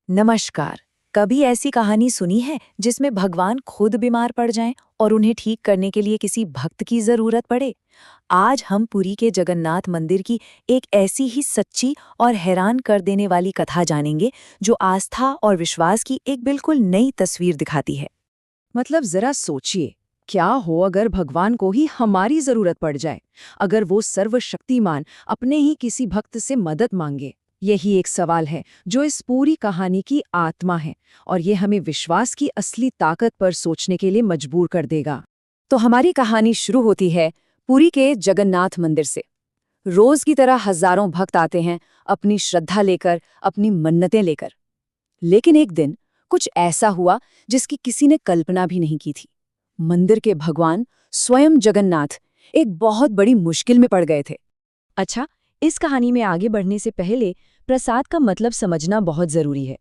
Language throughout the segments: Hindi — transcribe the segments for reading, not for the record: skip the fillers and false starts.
नमस्कार। कभी ऐसी कहानी सुनी है जिसमें भगवान खुद बीमार पड़ जाएं और उन्हें ठीक करने के लिए किसी भक्त की जरूरत पड़े? आज हम पुरी के जगन्नाथ मंदिर की एक ऐसी ही सच्ची और हैरान कर देने वाली कथा जानेंगे जो आस्था और विश्वास की एक बिल्कुल नई तस्वीर दिखाती है। मतलब जरा सोचिए, क्या हो अगर भगवान को ही हमारी जरूरत पड़ जाए, अगर वो सर्वशक्तिमान अपने ही किसी भक्त से मदद मांगे। यही एक सवाल है जो इस पूरी कहानी की आत्मा है, और ये हमें विश्वास की असली ताकत पर सोचने के लिए मजबूर कर देगा। तो हमारी कहानी शुरू होती है पुरी के जगन्नाथ मंदिर से। रोज की तरह हजारों भक्त आते हैं, अपनी श्रद्धा लेकर, अपनी मन्नतें लेकर। लेकिन एक दिन कुछ ऐसा हुआ जिसकी किसी ने कल्पना भी नहीं की थी। मंदिर के भगवान स्वयं जगन्नाथ एक बहुत बड़ी मुश्किल में पड़ गए थे। अच्छा, इस कहानी में आगे बढ़ने से पहले प्रसाद का मतलब समझना बहुत जरूरी है।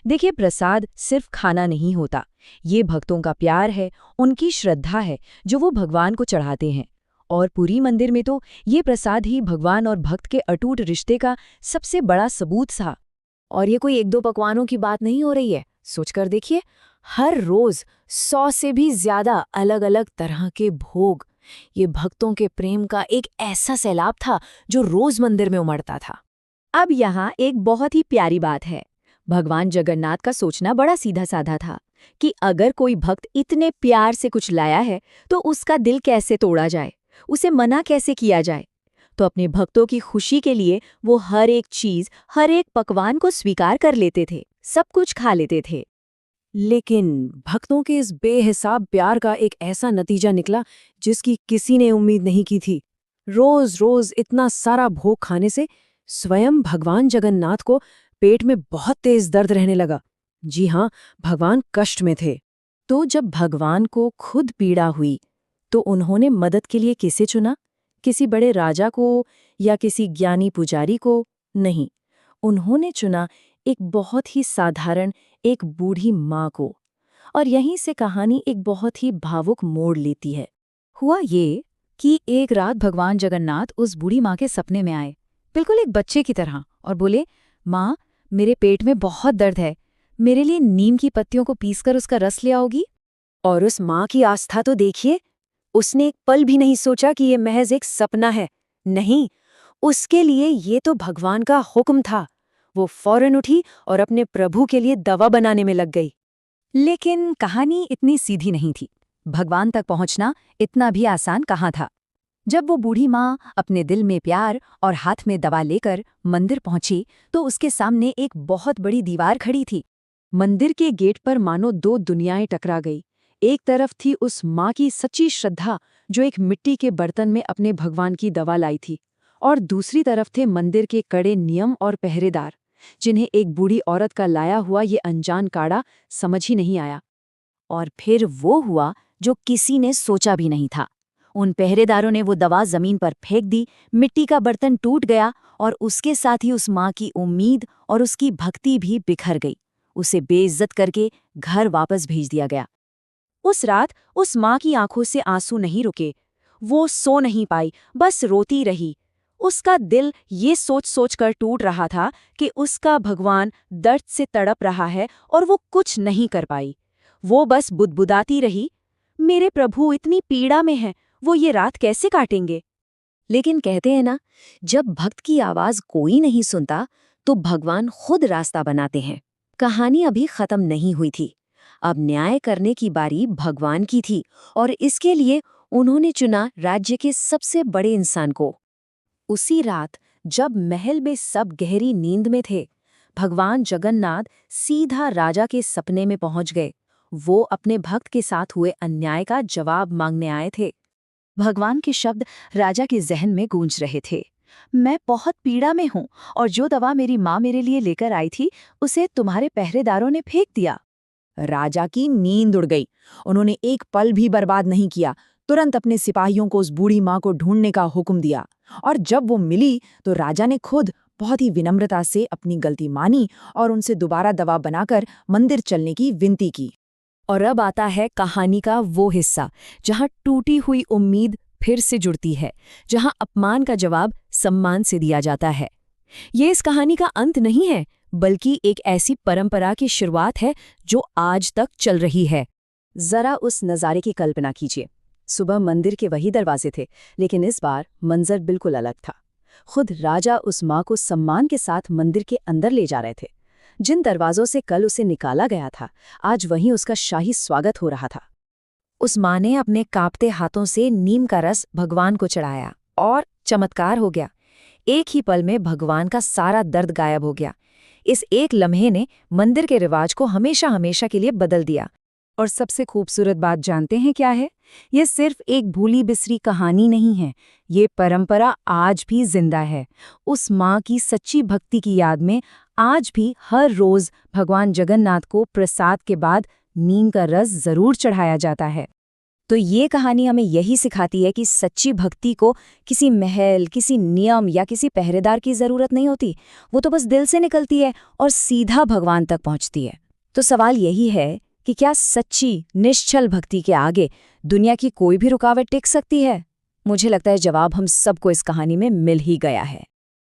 देखिए, प्रसाद सिर्फ खाना नहीं होता, ये भक्तों का प्यार है, उनकी श्रद्धा है जो वो भगवान को चढ़ाते हैं। और पुरी मंदिर में तो ये प्रसाद ही भगवान और भक्त के अटूट रिश्ते का सबसे बड़ा सबूत था। और ये कोई एक दो पकवानों की बात नहीं हो रही है। सोचकर देखिए, हर रोज 100 से भी ज्यादा अलग अलग तरह के भोग। ये भक्तों के प्रेम का एक ऐसा सैलाब था जो रोज मंदिर में उमड़ता था। अब यहाँ एक बहुत ही प्यारी बात है। भगवान जगन्नाथ का सोचना बड़ा सीधा साधा था कि अगर कोई भक्त इतने प्यार से कुछ लाया है तो उसका दिल कैसे तोड़ा जाए, उसे मना कैसे किया जाए। तो अपने भक्तों की खुशी के लिए वो हर एक चीज, हर एक पकवान को स्वीकार कर लेते थे, सब कुछ खा लेते थे। लेकिन भक्तों के इस बेहिसाब प्यार का एक ऐसा नतीजा निकला जिसकी किसी ने उम्मीद नहीं की थी। रोज रोज इतना सारा भोग खाने से स्वयं भगवान जगन्नाथ को पेट में बहुत तेज दर्द रहने लगा। जी हाँ, भगवान कष्ट में थे। तो जब भगवान को खुद पीड़ा हुई तो उन्होंने मदद के लिए किसे चुना? किसी बड़े राजा को या किसी ज्ञानी पुजारी को? नहीं, उन्होंने चुना एक बहुत ही साधारण एक बूढ़ी माँ को। और यहीं से कहानी एक बहुत ही भावुक मोड़ लेती है। हुआ ये कि एक रात भगवान जगन्नाथ उस बूढ़ी माँ के सपने में आए, बिल्कुल एक बच्चे की तरह, और बोले, माँ, मेरे पेट में बहुत दर्द है, मेरे लिए नीम की पत्तियों को पीसकर उसका रस ले आओगी? और उस माँ की आस्था तो देखिए, उसने एक पल भी नहीं सोचा कि ये महज एक सपना है। नहीं, उसके लिए ये तो भगवान का हुक्म था। वो फौरन उठी और अपने प्रभु के लिए दवा बनाने में लग गई। लेकिन कहानी इतनी सीधी नहीं थी। भगवान तक पहुंचना इतना भी आसान कहाँ था। जब वो बूढ़ी माँ अपने दिल में प्यार और हाथ में दवा लेकर मंदिर पहुंची तो उसके सामने एक बहुत बड़ी दीवार खड़ी थी। मंदिर के गेट पर मानो दो दुनियाएं टकरा गई। एक तरफ थी उस माँ की सच्ची श्रद्धा जो एक मिट्टी के बर्तन में अपने भगवान की दवा लाई थी, और दूसरी तरफ थे मंदिर के कड़े नियम और पहरेदार, जिन्हें एक बूढ़ी औरत का लाया हुआ ये अनजान काढ़ा समझ ही नहीं आया। और फिर वो हुआ जो किसी ने सोचा भी नहीं था। उन पहरेदारों ने वो दवा जमीन पर फेंक दी, मिट्टी का बर्तन टूट गया और उसके साथ ही उस माँ की उम्मीद और उसकी भक्ति भी बिखर गई। उसे बेइज्जत करके घर वापस भेज दिया गया। उस रात उस माँ की आंखों से आंसू नहीं रुके। वो सो नहीं पाई, बस रोती रही। उसका दिल ये सोच सोच कर टूट रहा था कि उसका भगवान दर्द से तड़प रहा है और वो कुछ नहीं कर पाई। वो बस बुदबुदाती रही, मेरे प्रभु इतनी पीड़ा में हैं, वो ये रात कैसे काटेंगे। लेकिन कहते हैं ना, जब भक्त की आवाज कोई नहीं सुनता तो भगवान खुद रास्ता बनाते हैं। कहानी अभी खत्म नहीं हुई थी। अब न्याय करने की बारी भगवान की थी, और इसके लिए उन्होंने चुना राज्य के सबसे बड़े इंसान को। उसी रात जब महल में सब गहरी नींद में थे, भगवान जगन्नाथ सीधा राजा के सपने में पहुंच गए। वो अपने भक्त के साथ हुए अन्याय का जवाब मांगने आए थे। भगवान के शब्द राजा के जहन में गूंज रहे थे, मैं बहुत पीड़ा में हूं और जो दवा मेरी माँ मेरे लिए लेकर आई थी उसे तुम्हारे पहरेदारों ने फेंक दिया। राजा की नींद उड़ गई। उन्होंने एक पल भी बर्बाद नहीं किया। तुरंत अपने सिपाहियों को उस बूढ़ी माँ को ढूंढने का हुक्म दिया, और जब वो मिली तो राजा ने खुद बहुत ही विनम्रता से अपनी गलती मानी और उनसे दोबारा दवा बनाकर मंदिर चलने की विनती की। और अब आता है कहानी का वो हिस्सा जहां टूटी हुई उम्मीद फिर से जुड़ती है, जहां अपमान का जवाब सम्मान से दिया जाता है। ये इस कहानी का अंत नहीं है, बल्कि एक ऐसी परंपरा की शुरुआत है जो आज तक चल रही है। जरा उस नज़ारे की कल्पना कीजिए। सुबह मंदिर के वही दरवाजे थे, लेकिन इस बार मंजर बिल्कुल अलग था। खुद राजा उस माँ को सम्मान के साथ मंदिर के अंदर ले जा रहे थे। जिन दरवाजों से कल उसे निकाला गया था, आज वहीं उसका शाही स्वागत हो रहा था। उस माँ ने अपने कांपते हाथों से नीम का रस भगवान को चढ़ाया और चमत्कार हो गया। एक ही पल में भगवान का सारा दर्द गायब हो गया। इस एक लम्हे ने मंदिर के रिवाज को हमेशा हमेशा के लिए बदल दिया। और सबसे खूबसूरत बात जानते हैं क्या है? ये सिर्फ एक भूली बिसरी कहानी नहीं है, ये परंपरा आज भी जिंदा है। उस माँ की सच्ची भक्ति की याद में आज भी हर रोज भगवान जगन्नाथ को प्रसाद के बाद नीम का रस जरूर चढ़ाया जाता है। तो ये कहानी हमें यही सिखाती है कि सच्ची भक्ति को किसी महल, किसी नियम या किसी पहरेदार की जरूरत नहीं होती। वो तो बस दिल से निकलती है और सीधा भगवान तक पहुंचती है। तो सवाल यही है कि क्या सच्ची, निश्चल भक्ति के आगे दुनिया की कोई भी रुकावट टिक सकती है? मुझे लगता है जवाब हम सबको इस कहानी में मिल ही गया है।